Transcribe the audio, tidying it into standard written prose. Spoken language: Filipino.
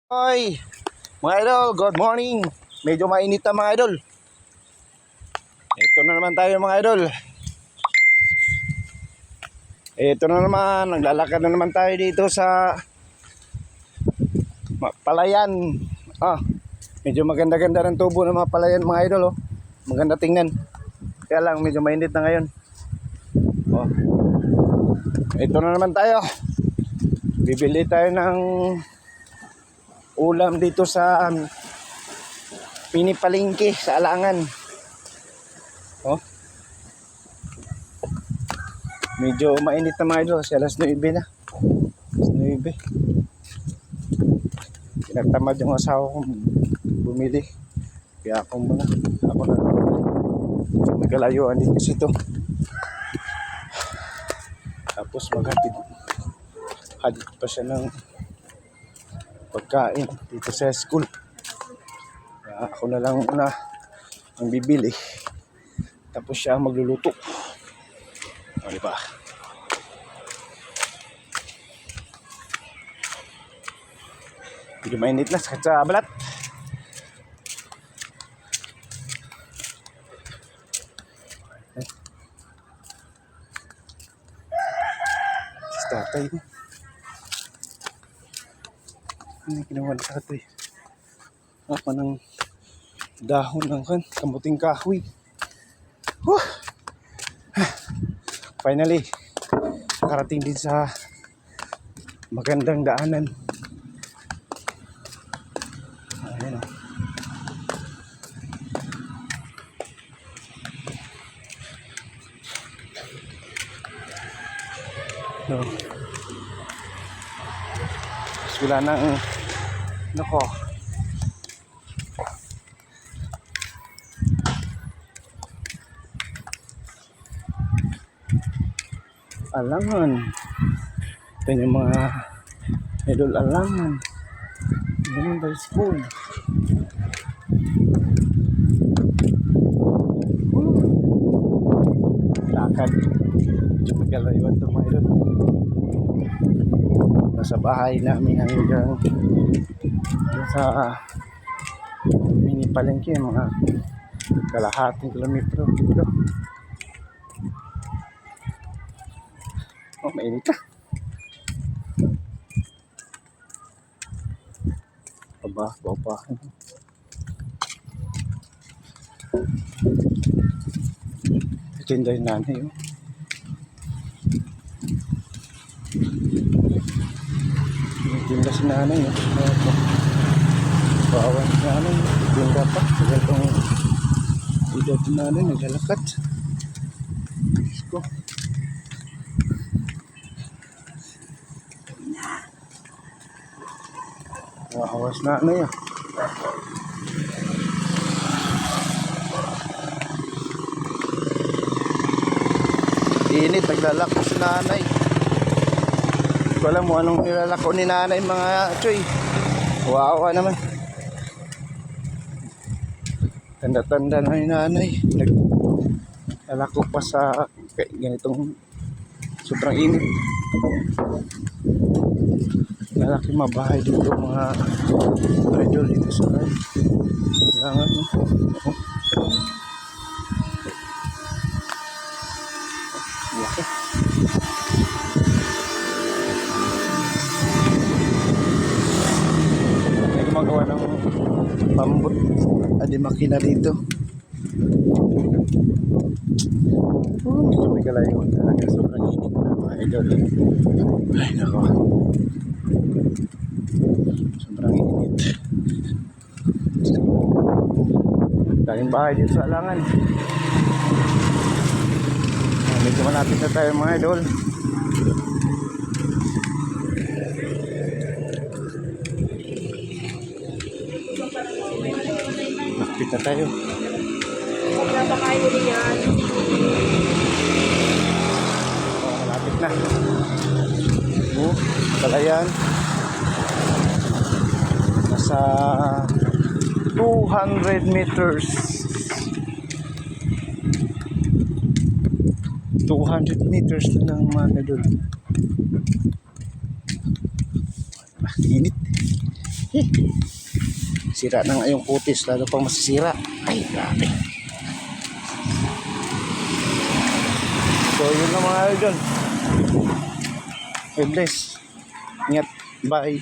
Hoy, mga idol, good morning. Medyo mainit na mga idol. Ito na naman tayo mga idol. Ito na naman, naglalakad na naman tayo dito sa palayan. Medyo maganda-ganda ng tubo ng mga palayan mga idol. Maganda tingnan. Kaya lang medyo mainit na ngayon. Ito na naman tayo. Bibili tayo ng ulam dito sa mini palengke sa Alangan. Medyo mainit na mga idol kasi alas 9 na. Alas 9. Pinagtamad yung asawa kong bumili. Kaya ako na bumili. So, may kalayuan din kasi ito. Tapos maghatid pa siya ng pagkain dito sa school. Kaya ako na lang una ang bibili. Tapos siya ang magluluto. Diba? Medyo mainit na sa balat. Tatay mo. Ano ginawa na tatay? Ako ng dahon ng kamuting kahoy. Finally, nakarating din sa magandang daanan. Ayan o. No. Wala nang nako. Alangan. Ito yung mga idol Alangan. Elementary school. Lakad. Medyo magkalayuan ito mga idol. Nasa bahay namin hanggang sa mini palengke, mga kalahating kilometro dito. Mainit na. Baba. Tinda yung nanay yun. Tinda si nanay yun. Bawan si nanay yun. Tinda pa. Kaya itong tinda si nanay naglalakad. Isko. Awas na yan. Init, naglalako si nanay. Hindi ko alam mo anong nilalako ni nanay mga choy. Wawa naman. Tanda-tanda na ni nanay. Naglalako pa sa ganitong sobrang init. Lalaki mabahay dito mga idol dito sa Alangan, no? Laki. May gumagawa ng pambot makina dito. Medyo may kalayuan talaga. Sobrang init na mga idol. Ay nako. Sobrang init. Daming bahay dito sa Alangan. Medyo malapit na tayo mga idol. Malapit na tayo. Malapit na. Palayan. Nasa 200 meters. 200 meters na lang mga idol. Init. Sira na nga yung kutis, lalo pang masisira. Ay, grabe. So, yun na mga idol. God bless. Ingat. Bye.